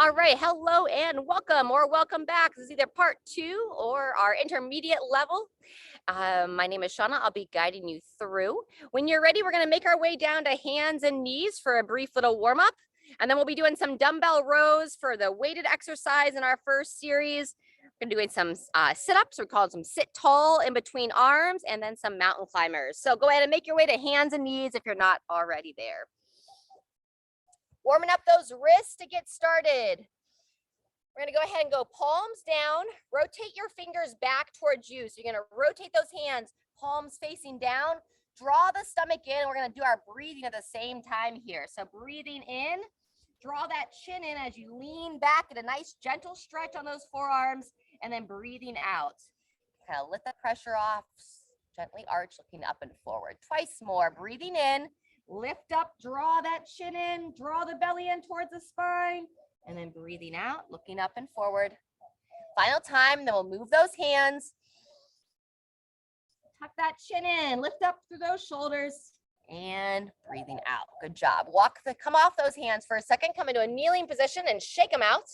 All right, hello and welcome or welcome back. This is either part 2 or our intermediate level. My name is Shauna. I'll be guiding you through. When you're ready, we're going to make our way down to hands and knees for a brief little warm up. And then we'll be doing some dumbbell rows for the weighted exercise in our first series. We're doing some sit-ups. We call them sit tall in between arms, and then some mountain climbers. So go ahead and make your way to hands and knees if you're not already there. Warming up those wrists to get started. We're gonna go ahead and go palms down, rotate your fingers back towards you. So you're gonna rotate those hands, palms facing down, draw the stomach in. We're gonna do our breathing at the same time here. So breathing in, draw that chin in as you lean back, get a nice gentle stretch on those forearms, and then breathing out. Kind of let the pressure off, gently arch, looking up and forward. Twice more, breathing in. Lift up, draw that chin in, draw the belly in towards the spine, and then breathing out, looking up and forward. Final time, then we'll move those hands. Tuck that chin in, lift up through those shoulders, and breathing out. Good job. Come off those hands for a second, come into a kneeling position and shake them out.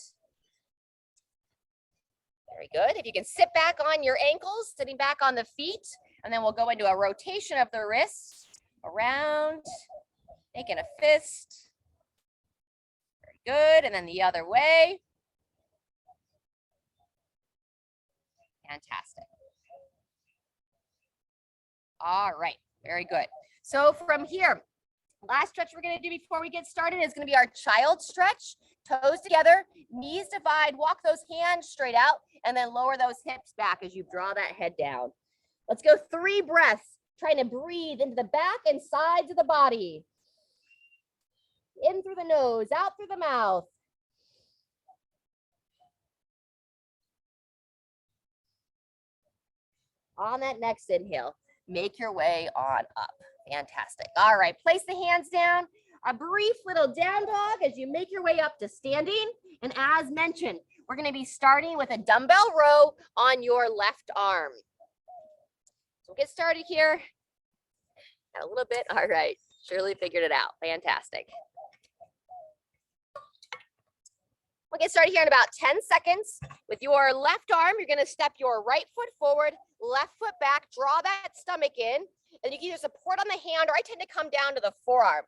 Very good. If you can sit back on your ankles, sitting back on the feet, and then we'll go into a rotation of the wrists. Around, making a fist. Very good. And then the other way. Fantastic. All right. Very good. So from here, last stretch we're going to do before we get started is going to be our child stretch. Toes together, knees divide, walk those hands straight out, and then lower those hips back as you draw that head down. Let's go 3 breaths. Trying to breathe into the back and sides of the body. In through the nose, out through the mouth. On that next inhale, make your way on up. Fantastic. All right, place the hands down. A brief little down dog as you make your way up to standing. And as mentioned, we're going to be starting with a dumbbell row on your left arm. So we'll get started here. A little bit. All right. Shirley figured it out. Fantastic. We'll get started here in about 10 seconds. With your left arm, you're going to step your right foot forward, left foot back, draw that stomach in, and you can either support on the hand, or I tend to come down to the forearm.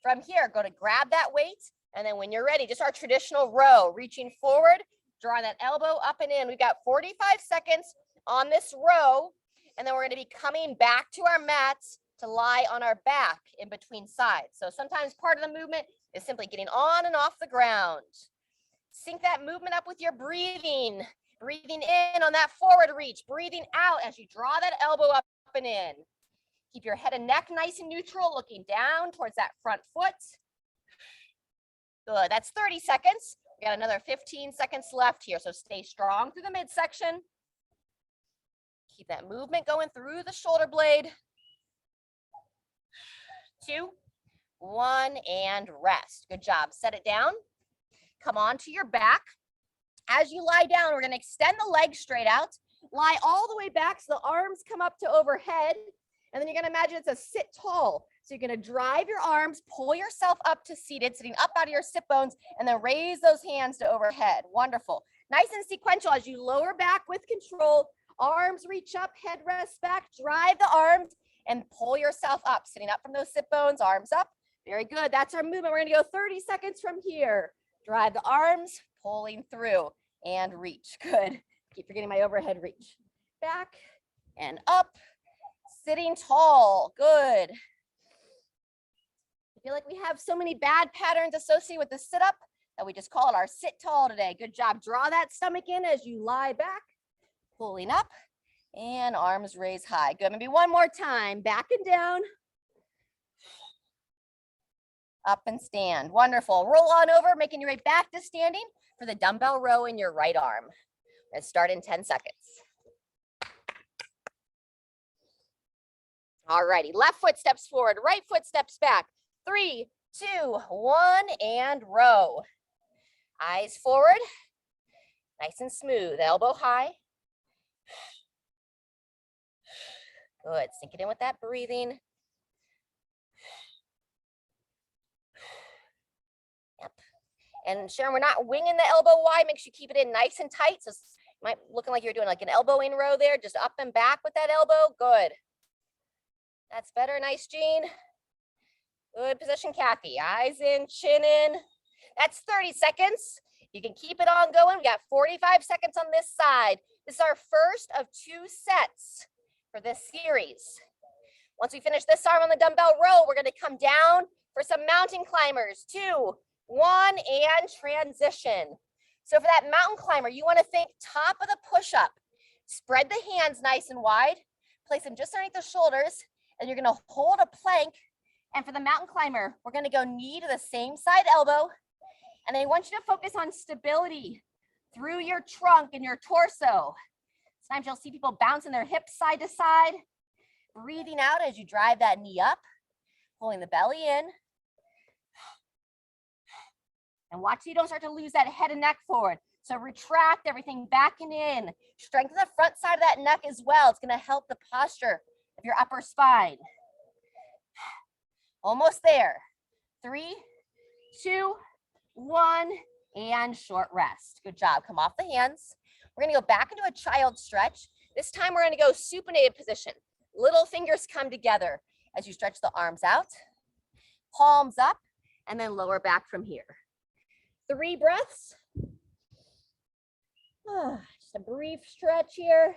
From here, go to grab that weight, and then when you're ready, just our traditional row, reaching forward, drawing that elbow up and in. We've got 45 seconds on this row, and then we're going to be coming back to our mats to lie on our back in between sides. So sometimes part of the movement is simply getting on and off the ground. Sync that movement up with your breathing. Breathing in on that forward reach, breathing out as you draw that elbow up and in. Keep your head and neck nice and neutral, looking down towards that front foot. Good, that's 30 seconds. We got another 15 seconds left here, so stay strong through the midsection. Keep that movement going through the shoulder blade. 2, 1, and rest. Good job. Set it down. Come on to your back. As you lie down, we're going to extend the legs straight out. Lie all the way back so the arms come up to overhead. And then you're going to imagine it's a sit tall. So you're going to drive your arms, pull yourself up to seated, sitting up out of your sit bones, and then raise those hands to overhead. Wonderful. Nice and sequential as you lower back with control. Arms reach up, head rests back, drive the arms, and pull yourself up, sitting up from those sit bones, arms up. Very good. That's our movement. We're going to go 30 seconds from here. Drive the arms, pulling through, and reach. Good. Keep forgetting my overhead reach. Back and up, sitting tall. Good. I feel like we have so many bad patterns associated with the sit-up that we just call it our sit tall today. Good job. Draw that stomach in as you lie back, pulling up. And arms raised high. Good. Maybe one more time. Back and down. Up and stand. Wonderful. Roll on over, making your way back to standing for the dumbbell row in your right arm. Let's start in 10 seconds. All righty. Left foot steps forward. Right foot steps back. 3, 2, 1, and row. Eyes forward. Nice and smooth. Elbow high. Good. Sink it in with that breathing. Yep. And Sharon, we're not winging the elbow wide. Make sure you keep it in nice and tight. So it might looking like you're doing like an elbow in row there, just up and back with that elbow. Good. That's better. Nice, Jean. Good position, Kathy. Eyes in, chin in. That's 30 seconds. You can keep it on going. We got 45 seconds on this side. This is our first of 2 sets for this series. Once we finish this arm on the dumbbell row, we're going to come down for some mountain climbers. 2, 1, and transition. So for that mountain climber, you want to think top of the push-up. Spread the hands nice and wide. Place them just underneath the shoulders, and you're going to hold a plank. And for the mountain climber, we're going to go knee to the same side elbow. And I want you to focus on stability through your trunk and your torso. Sometimes you'll see people bouncing their hips side to side. Breathing out as you drive that knee up, pulling the belly in. And watch so you don't start to lose that head and neck forward. So retract everything back and in. Strengthen the front side of that neck as well. It's going to help the posture of your upper spine. Almost there. 3, 2, 1, and short rest. Good job. Come off the hands. We're going to go back into a child stretch. This time we're going to go supinated position. Little fingers come together as you stretch the arms out. Palms up, and then lower back from here. 3 breaths. Just a brief stretch here.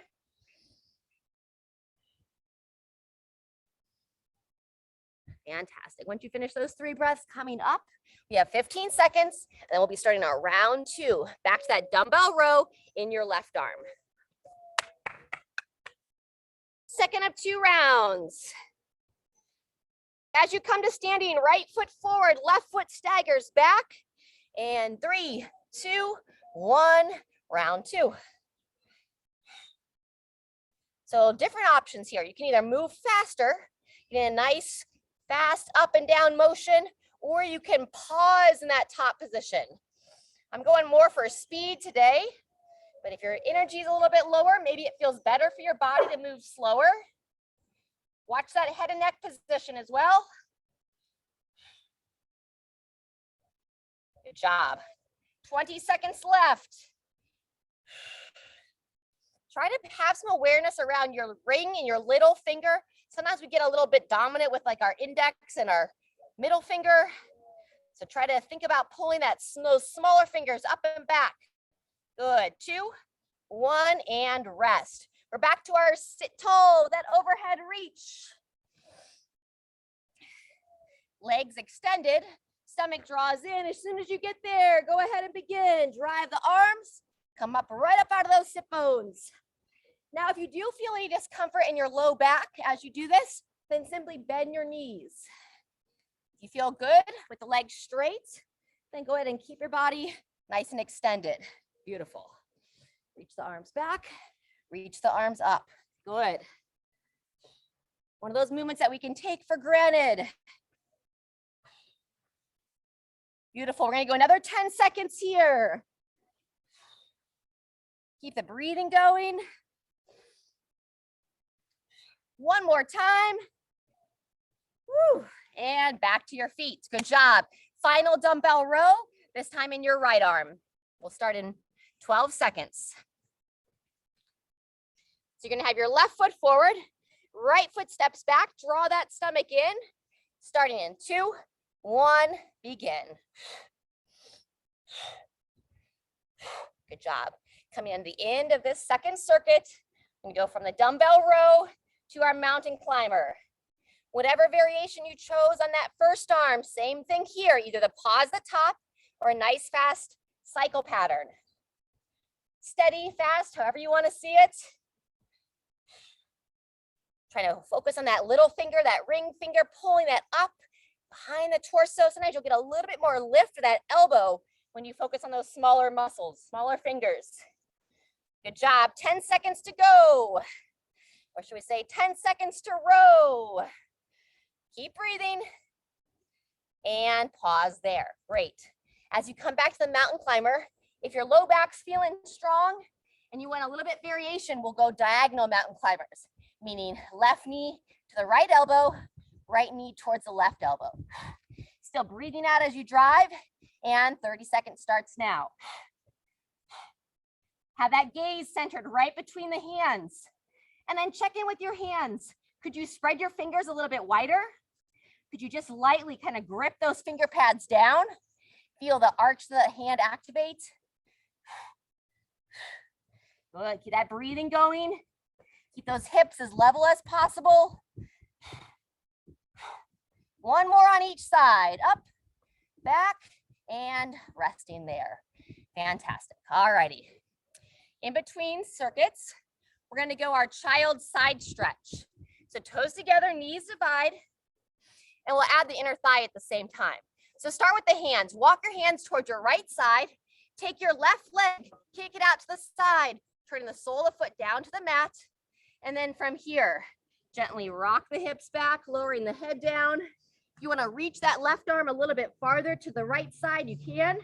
Fantastic. Once you finish those 3 breaths, coming up, we have 15 seconds, and then we'll be starting our round 2. Back to that dumbbell row in your left arm. Second of 2 rounds. As you come to standing, right foot forward, left foot staggers back. And 3, 2, 1, round 2. So different options here. You can either move faster, get a nice fast up and down motion, or you can pause in that top position. I'm going more for speed today, but if your energy is a little bit lower, maybe it feels better for your body to move slower. Watch that head and neck position as well. Good job. 20 seconds left. Try to have some awareness around your ring and your little finger. Sometimes we get a little bit dominant with like our index and our middle finger. So try to think about pulling those smaller fingers up and back. Good. 2, 1, and rest. We're back to our sit tall, that overhead reach. Legs extended, stomach draws in. As soon as you get there, go ahead and begin. Drive the arms, come up right up out of those sit bones. Now, if you do feel any discomfort in your low back as you do this, then simply bend your knees. If you feel good with the legs straight, then go ahead and keep your body nice and extended. Beautiful. Reach the arms back, reach the arms up. Good. One of those movements that we can take for granted. Beautiful. We're going to go another 10 seconds here. Keep the breathing going. One more time. Woo. And back to your feet. Good job. Final dumbbell row, this time in your right arm. We'll start in 12 seconds. So you're going to have your left foot forward, right foot steps back, draw that stomach in, starting in 2, 1, begin. Good job. Coming in the end of this second circuit, we go from the dumbbell row to our mountain climber. Whatever variation you chose on that first arm, same thing here, either the pause at the top or a nice fast cycle pattern. Steady, fast, however you want to see it. Try to focus on that little finger, that ring finger, pulling that up behind the torso. Sometimes you'll get a little bit more lift for that elbow when you focus on those smaller muscles, smaller fingers. Good job. 10 seconds to go. Or should we say 10 seconds to row? Keep breathing and pause there. Great. As you come back to the mountain climber, if your low back's feeling strong and you want a little bit variation, we'll go diagonal mountain climbers, meaning left knee to the right elbow, right knee towards the left elbow. Still breathing out as you drive. And 30 seconds starts now. Have that gaze centered right between the hands. And then check in with your hands. Could you spread your fingers a little bit wider? Could you just lightly kind of grip those finger pads down? Feel the arch of the hand activate. Good, keep that breathing going. Keep those hips as level as possible. One more on each side, up, back, and resting there. Fantastic, all righty. In between circuits, we're gonna go our child side stretch. So toes together, knees divide, and we'll add the inner thigh at the same time. So start with the hands. Walk your hands towards your right side. Take your left leg, kick it out to the side, turning the sole of the foot down to the mat. And then from here, gently rock the hips back, lowering the head down. If you want to reach that left arm a little bit farther to the right side, you can.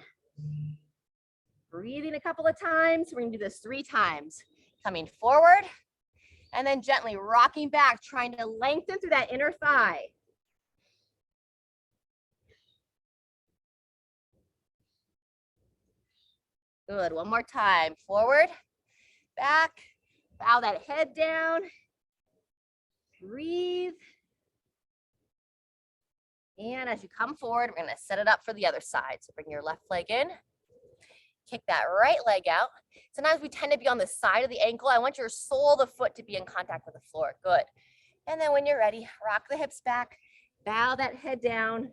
Breathing a couple of times. We're going to do this 3 times. Coming forward, and then gently rocking back, trying to lengthen through that inner thigh. Good, one more time. Forward, back, bow that head down. Breathe. And as you come forward, we're gonna set it up for the other side. So bring your left leg in. Kick that right leg out. Sometimes we tend to be on the side of the ankle. I want your sole of the foot to be in contact with the floor. Good. And then when you're ready, rock the hips back, bow that head down.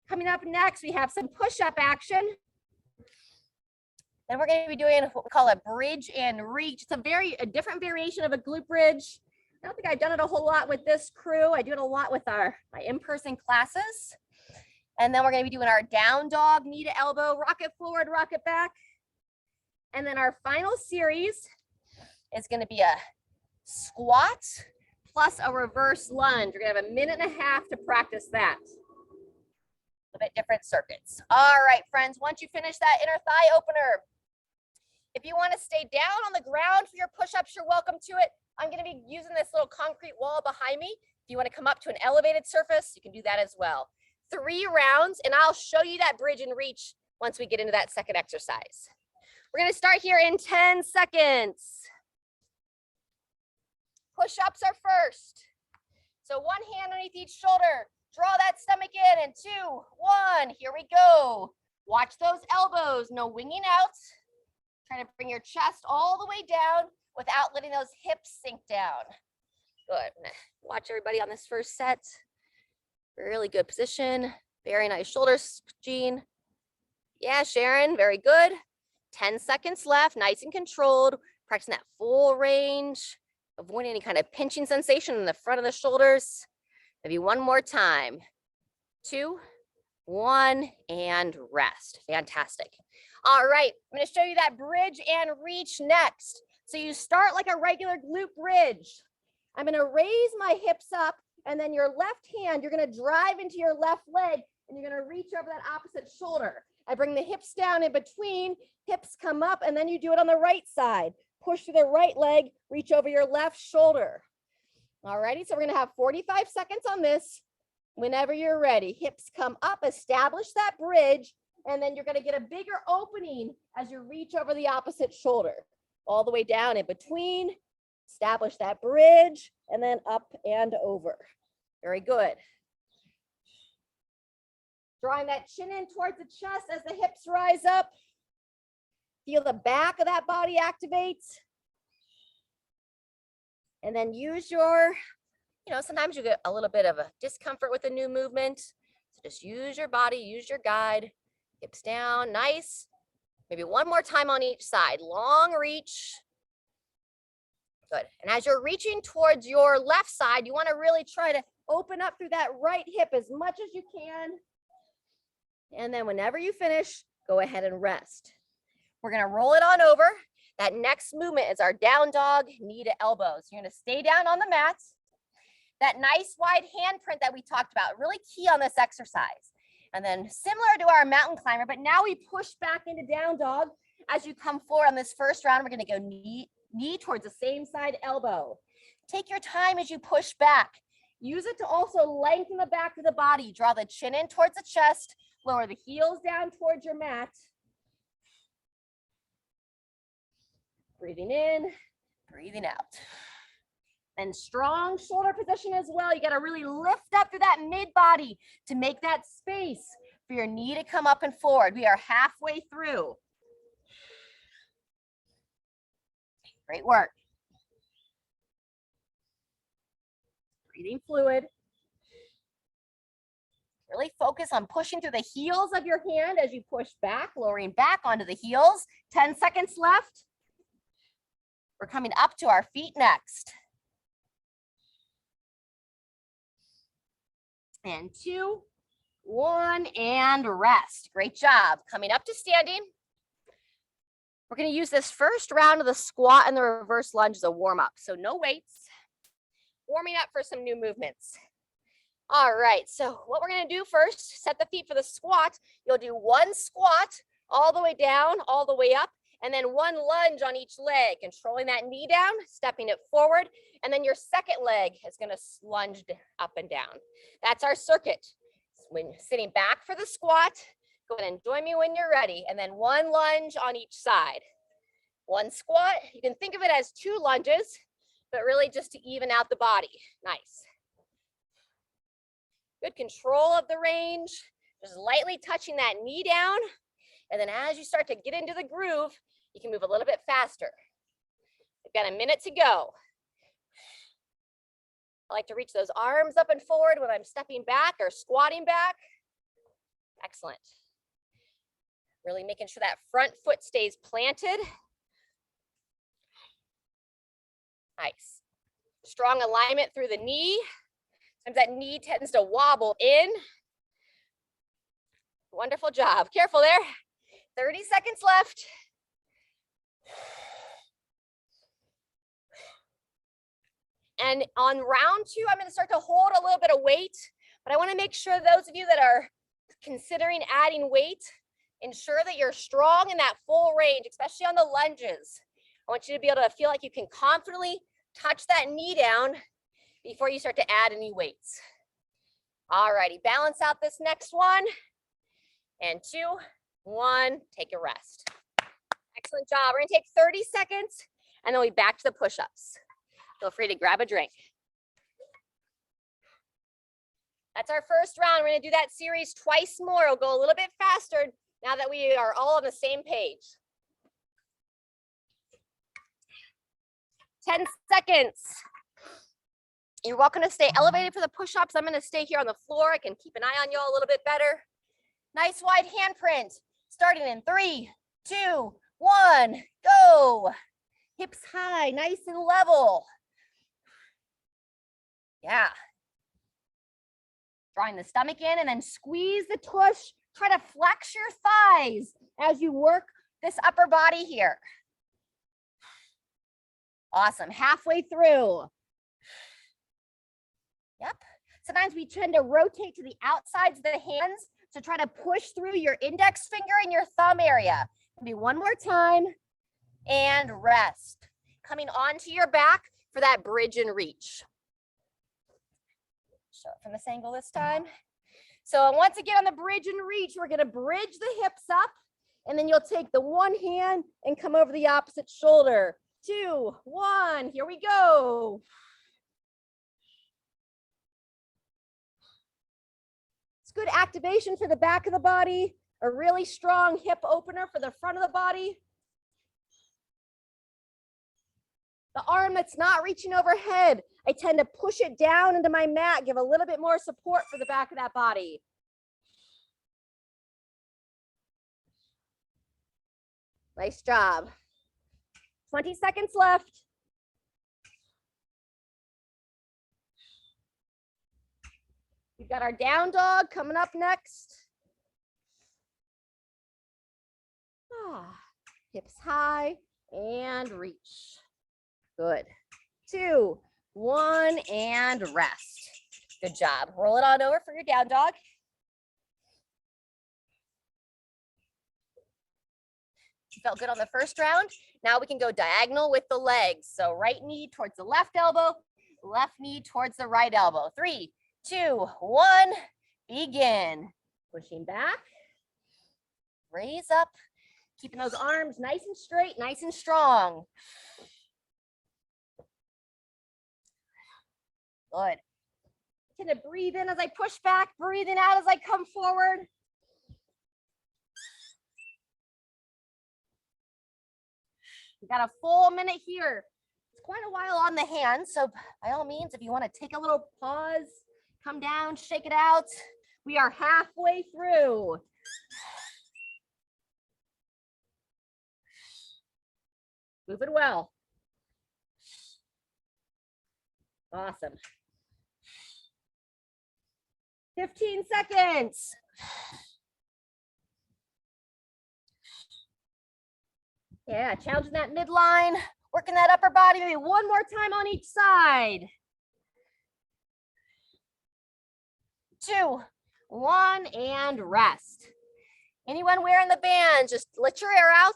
Coming up next, we have some push-up action. Then we're going to be doing what we call a bridge and reach. It's a different variation of a glute bridge. I don't think I've done it a whole lot with this crew. I do it a lot with my in-person classes. And then we're going to be doing our down dog, knee to elbow, rock it forward, rock it back. And then our final series is going to be a squat plus a reverse lunge. We're going to have 1.5 minutes to practice that. A bit different circuits. All right, friends, once you finish that inner thigh opener, if you want to stay down on the ground for your push-ups, you're welcome to it. I'm going to be using this little concrete wall behind me. If you want to come up to an elevated surface, you can do that as well. 3 rounds, and I'll show you that bridge and reach once we get into that second exercise. We're going to start here in 10 seconds. Push-ups are first. So one hand underneath each shoulder. Draw that stomach in, and 2, 1. Here we go. Watch those elbows. No winging out. Trying to bring your chest all the way down without letting those hips sink down. Good. Watch everybody on this first set. Really good position. Very nice shoulders, Jean. Yeah, Sharon, very good. 10 seconds left, nice and controlled. Practicing that full range. Avoid any kind of pinching sensation in the front of the shoulders. Maybe one more time. 2, 1, and rest. Fantastic. All right, I'm going to show you that bridge and reach next. So you start like a regular glute bridge. I'm going to raise my hips up, and then your left hand, you're going to drive into your left leg, and you're going to reach over that opposite shoulder. I bring the hips down in between, hips come up, and then you do it on the right side. Push through the right leg, reach over your left shoulder. All righty, so we're going to have 45 seconds on this. Whenever you're ready, hips come up, establish that bridge, and then you're going to get a bigger opening as you reach over the opposite shoulder. All the way down in between, establish that bridge, and then up and over. Very good. Drawing that chin in towards the chest as the hips rise up. Feel the back of that body activate. And then use your, sometimes you get a little bit of a discomfort with a new movement. So just use your body, use your guide. Hips down, nice. Maybe one more time on each side. Long reach. Good. And as you're reaching towards your left side, you want to really try to open up through that right hip as much as you can. And then whenever you finish, go ahead and rest. We're going to roll it on over. That next movement is our down dog, knee to elbow. So you're going to stay down on the mat. That nice wide handprint that we talked about, really key on this exercise. And then similar to our mountain climber, but now we push back into down dog. As you come forward on this first round, we're going to go knee towards the same side elbow. Take your time as you push back. Use it to also lengthen the back of the body. Draw the chin in towards the chest, lower the heels down towards your mat. Breathing in, breathing out. And strong shoulder position as well. You got to really lift up through that mid body to make that space for your knee to come up and forward. We are halfway through. Great work. Breathing fluid. Really focus on pushing through the heels of your hand as you push back, lowering back onto the heels. 10 seconds left. We're coming up to our feet next. And 2, 1, and rest. Great job. Coming up to standing. We're going to use this first round of the squat and the reverse lunge as a warm-up. So no weights. Warming up for some new movements. All right, so what we're going to do first, set the feet for the squat. You'll do one squat all the way down, all the way up, and then one lunge on each leg, controlling that knee down, stepping it forward, and then your second leg is going to lunge up and down. That's our circuit. When you're sitting back for the squat, go ahead and join me when you're ready, and then one lunge on each side. One squat, you can think of it as 2 lunges, but really just to even out the body. Nice. Good control of the range, just lightly touching that knee down, and then as you start to get into the groove, you can move a little bit faster. We've got a minute to go. I like to reach those arms up and forward when I'm stepping back or squatting back. Excellent. Really making sure that front foot stays planted. Nice. Strong alignment through the knee. Sometimes that knee tends to wobble in. Wonderful job. Careful there. 30 seconds left. And on round 2, I'm going to start to hold a little bit of weight, but I want to make sure those of you that are considering adding weight, ensure that you're strong in that full range, especially on the lunges. I want you to be able to feel like you can confidently touch that knee down before you start to add any weights. All righty, balance out this next one. And 2, 1, take a rest. Excellent job. We're going to take 30 seconds, and then we'll be back to the push-ups. Feel free to grab a drink. That's our first round. We're going to do that series twice more. We'll go a little bit faster now that we are all on the same page. 10 seconds. You're welcome to stay elevated for the push-ups. I'm going to stay here on the floor. I can keep an eye on you all a little bit better. Nice wide handprint. Starting in 3, 2, 1, go. Hips high, nice and level. Yeah. Drawing the stomach in and then squeeze the tush. Try to flex your thighs as you work this upper body here. Awesome. Halfway through. Yep. Sometimes we tend to rotate to the outsides of the hands. So try to push through your index finger and your thumb area. Maybe one more time and rest. Coming onto your back for that bridge and reach. Show it from this angle this time. So once again on the bridge and reach, we're going to bridge the hips up, and then you'll take the one hand and come over the opposite shoulder. 2, 1, here we go. It's good activation for the back of the body, a really strong hip opener for the front of the body. The arm that's not reaching overhead, I tend to push it down into my mat, give a little bit more support for the back of that body. Nice job. 20 seconds left. We've got our down dog coming up next. Hips high and reach. Good. 2, 1, and rest. Good job. Roll it on over for your down dog. You felt good on the first round. Now we can go diagonal with the legs. So right knee towards the left elbow, left knee towards the right elbow. 3, 2, 1, begin. Pushing back, raise up, keeping those arms nice and straight, nice and strong. Good. Kind of breathe in as I push back, breathing out as I come forward. We got a full minute here. It's quite a while on the hands, so by all means, if you want to take a little pause, come down, shake it out. We are halfway through. Moving well. Awesome. 15 seconds. Yeah, challenging that midline, working that upper body, maybe one more time on each side. 2, 1, and rest. Anyone wearing the bands, just let your air out.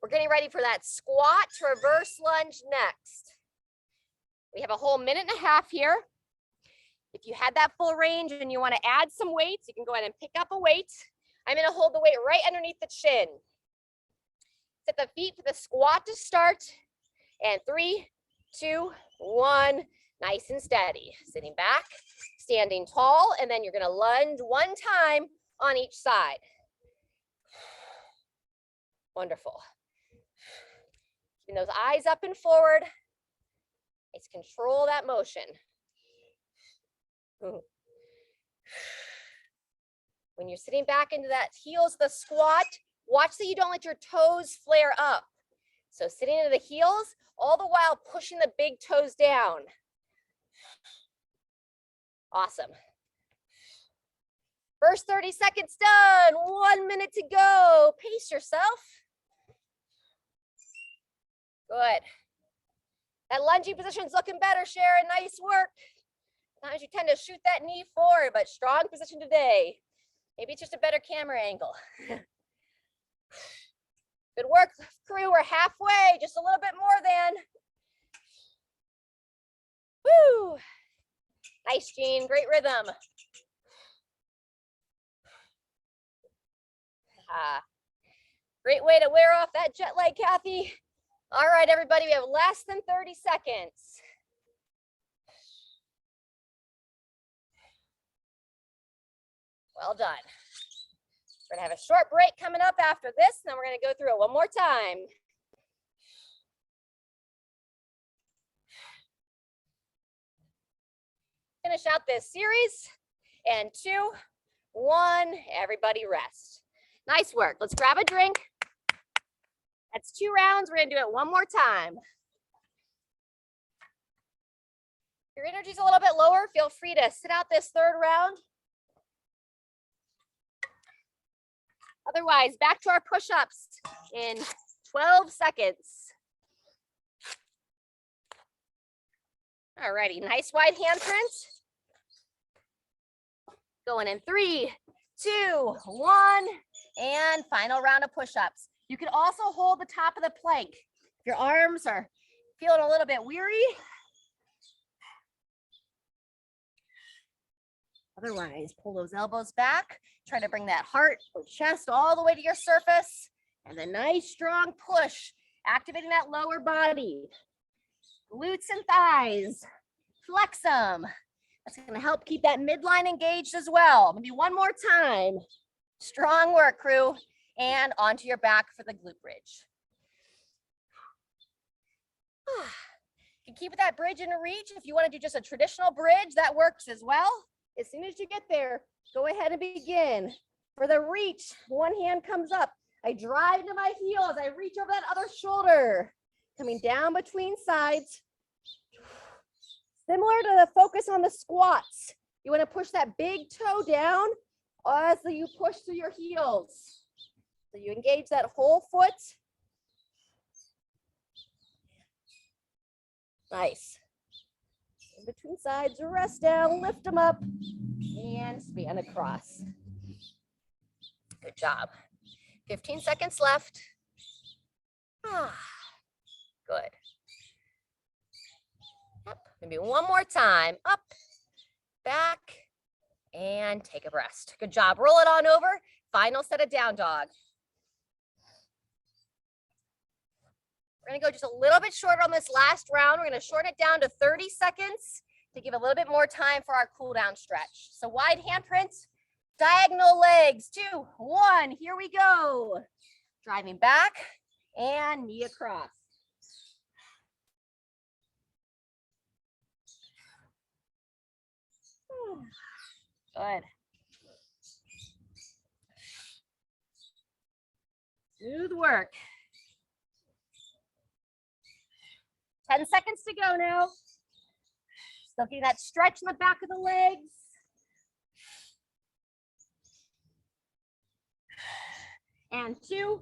We're getting ready for that squat to reverse lunge next. We have a whole minute and a half here. If you had that full range and you want to add some weights, you can go ahead and pick up a weight. I'm going to hold the weight right underneath the chin. Set the feet for the squat to start. And 3, 2, 1, nice and steady. Sitting back, standing tall, and then you're going to lunge one time on each side. Wonderful. Keeping those eyes up and forward. Let's control that motion. When you're sitting back into that heels of the squat, watch that you don't let your toes flare up. So sitting into the heels, all the while pushing the big toes down. Awesome. First 30 seconds done. 1 minute to go. Pace yourself. Good. That lunging position's looking better, Sharon. Nice work. Sometimes you tend to shoot that knee forward, but strong position today. Maybe it's just a better camera angle. Good work, crew. We're halfway, just a little bit more than. Woo! Nice, Jean. Great rhythm. Great way to wear off that jet lag, Kathy. All right, everybody, we have less than 30 seconds. Well done. We're gonna have a short break coming up after this, and then we're gonna go through it one more time. Finish out this series, and 2, 1, everybody rest. Nice work. Let's grab a drink. That's 2 rounds. We're gonna do it one more time. If your energy's a little bit lower, feel free to sit out this 3rd round. Otherwise, back to our push-ups in 12 seconds. All righty, nice wide handprint. Going in 3, 2, 1, and final round of push-ups. You can also hold the top of the plank. If your arms are feeling a little bit weary. Otherwise, pull those elbows back. Try to bring that heart or chest all the way to your surface. And a nice strong push, activating that lower body. Glutes and thighs. Flex them. That's going to help keep that midline engaged as well. Maybe one more time. Strong work, crew. And onto your back for the glute bridge. You can keep that bridge in reach. If you want to do just a traditional bridge, that works as well. As soon as you get there, go ahead and begin. For the reach, one hand comes up. I drive into my heels. I reach over that other shoulder. Coming down between sides. Similar to the focus on the squats. You want to push that big toe down as you push through your heels. So you engage that whole foot. Nice. In between sides, rest down, lift them up, and span across. Good job. 15 seconds left. Good. Up. Maybe one more time. Up, back, and take a rest. Good job. Roll it on over. Final set of down dog. We're going to go just a little bit shorter on this last round. We're going to shorten it down to 30 seconds to give a little bit more time for our cool down stretch. So wide handprint, diagonal legs, 2, 1, here we go. Driving back and knee across. Good. Smooth work. 10 seconds to go now. Still getting that stretch in the back of the legs. And 2,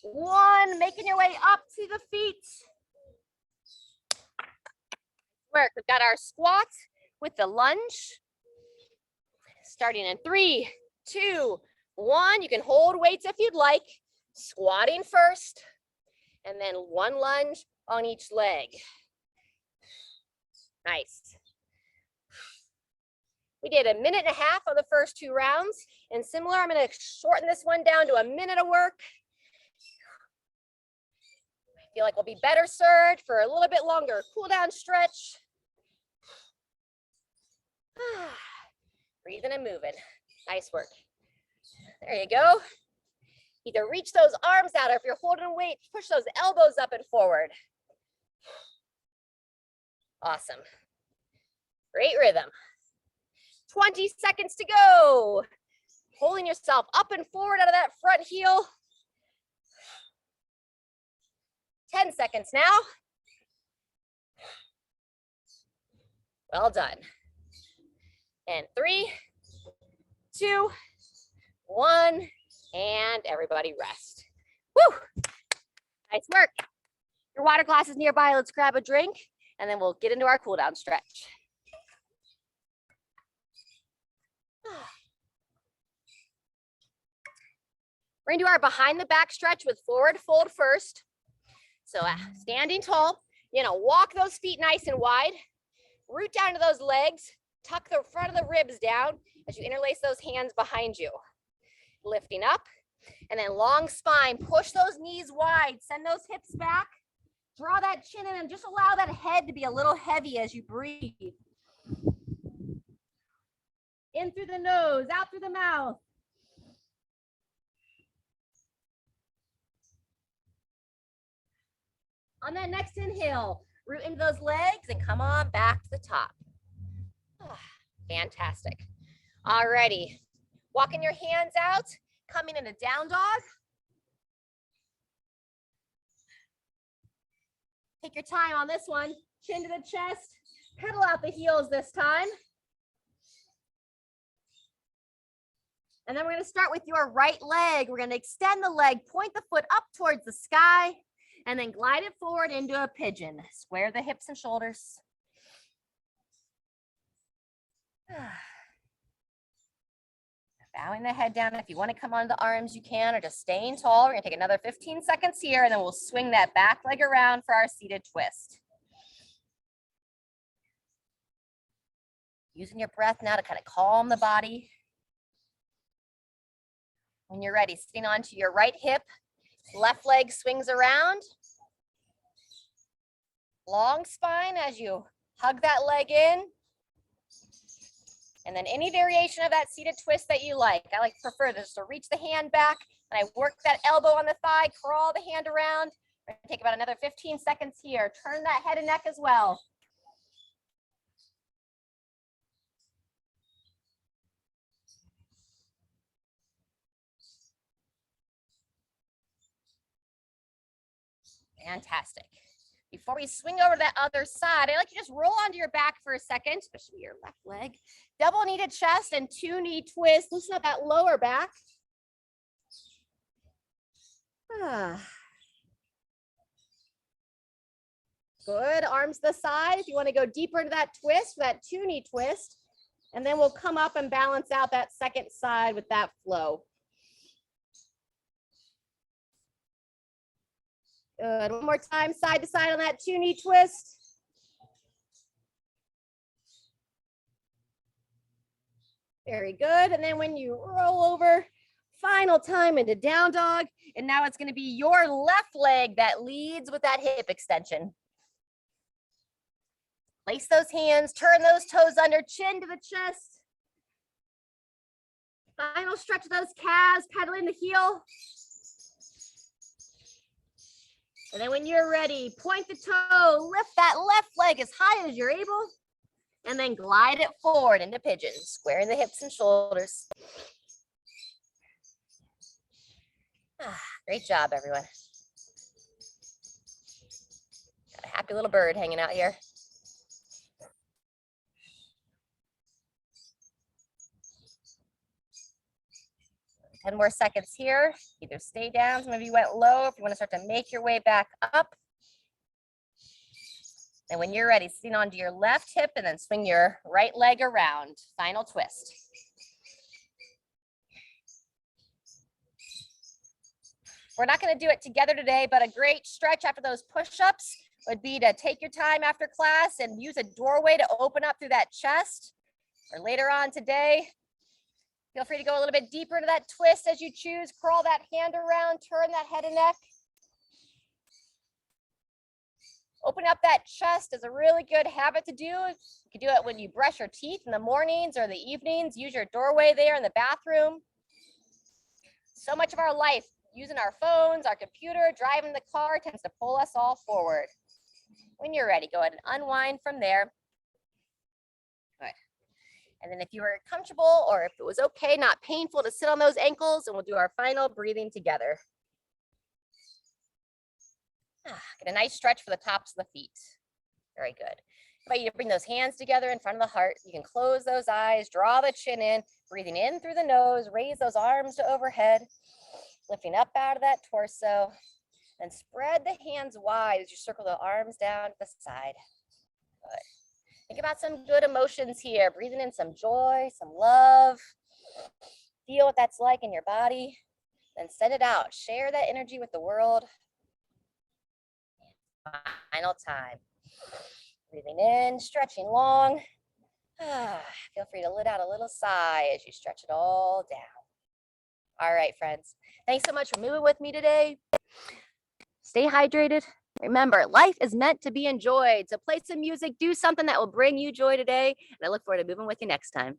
1, making your way up to the feet. Work. We've got our squat with the lunge. Starting in 3, 2, 1. You can hold weights if you'd like. Squatting first, and then 1 lunge on each leg. Nice. We did 1.5 minutes on the first 2 rounds, and similar, I'm going to shorten this one down to 1 minute of work. I feel like we'll be better served for a little bit longer cool down stretch. Breathing and moving. Nice work. There you go. Either reach those arms out, or if you're holding weight, push those elbows up and forward. Awesome. Great rhythm. 20 seconds to go. Pulling yourself up and forward out of that front heel. 10 seconds now. Well done. And 3, 2, 1, and everybody rest. Woo! Nice work. Your water glass is nearby. Let's grab a drink, and then we'll get into our cool down stretch. We're gonna do our behind the back stretch with forward fold first. So standing tall, you're gonna walk those feet nice and wide, root down to those legs, tuck the front of the ribs down as you interlace those hands behind you. Lifting up, and then long spine, push those knees wide, send those hips back, draw that chin in, and just allow that head to be a little heavy as you breathe. In through the nose, out through the mouth. On that next inhale, root into those legs and come on back to the top. Fantastic. Alrighty, walking your hands out, coming into down dog. Take your time on this one, chin to the chest, pedal out the heels this time. And then we're gonna start with your right leg. We're gonna extend the leg, point the foot up towards the sky, and then glide it forward into a pigeon. Square the hips and shoulders. Bowing the head down. If you want to come onto the arms, you can, or just staying tall. We're going to take another 15 seconds here, and then we'll swing that back leg around for our seated twist. Using your breath now to kind of calm the body. When you're ready, sitting onto your right hip, left leg swings around. Long spine as you hug that leg in. And then any variation of that seated twist that you like. I like to prefer this, so reach the hand back, and I work that elbow on the thigh, crawl the hand around. We're gonna take about another 15 seconds here. Turn that head and neck as well. Fantastic. Before we swing over to that other side, I like to just roll onto your back for a second, especially your left leg. Double knee to chest and 2 knee twists. Loosen up that lower back. Good. Arms to the side. If you want to go deeper into that twist, that 2 knee twist. And then we'll come up and balance out that second side with that flow. Good. One more time, side to side on that 2 knee twist. Very good. And then when you roll over, final time into down dog. And now it's going to be your left leg that leads with that hip extension. Place those hands, turn those toes under, chin to the chest. Final stretch of those calves, pedaling the heel. And then when you're ready, point the toe, lift that left leg as high as you're able, and then glide it forward into pigeon, squaring the hips and shoulders. Great job, everyone. Got a happy little bird hanging out here. Ten more seconds here. Either stay down, some of you went low. If you want to start to make your way back up. And when you're ready, sitting onto your left hip and then swing your right leg around. Final twist. We're not going to do it together today, but a great stretch after those push-ups would be to take your time after class and use a doorway to open up through that chest. Or later on today, feel free to go a little bit deeper into that twist as you choose. Crawl that hand around, turn that head and neck. Open up that chest is a really good habit to do. You can do it when you brush your teeth in the mornings or the evenings. Use your doorway there in the bathroom. So much of our life, using our phones, our computer, driving the car tends to pull us all forward. When you're ready, go ahead and unwind from there. Good. And then if you were comfortable or if it was okay, not painful to sit on those ankles, and we'll do our final breathing together. Get a nice stretch for the tops of the feet. Very good. I invite you to bring those hands together in front of the heart. You can close those eyes, draw the chin in, breathing in through the nose, raise those arms to overhead, lifting up out of that torso, and spread the hands wide as you circle the arms down to the side. Good. Think about some good emotions here. Breathing in some joy, some love. Feel what that's like in your body. Then send it out. Share that energy with the world. Final time. Breathing in, stretching long. Feel free to let out a little sigh as you stretch it all down. All right, friends. Thanks so much for moving with me today. Stay hydrated. Remember, life is meant to be enjoyed. So play some music, do something that will bring you joy today. And I look forward to moving with you next time.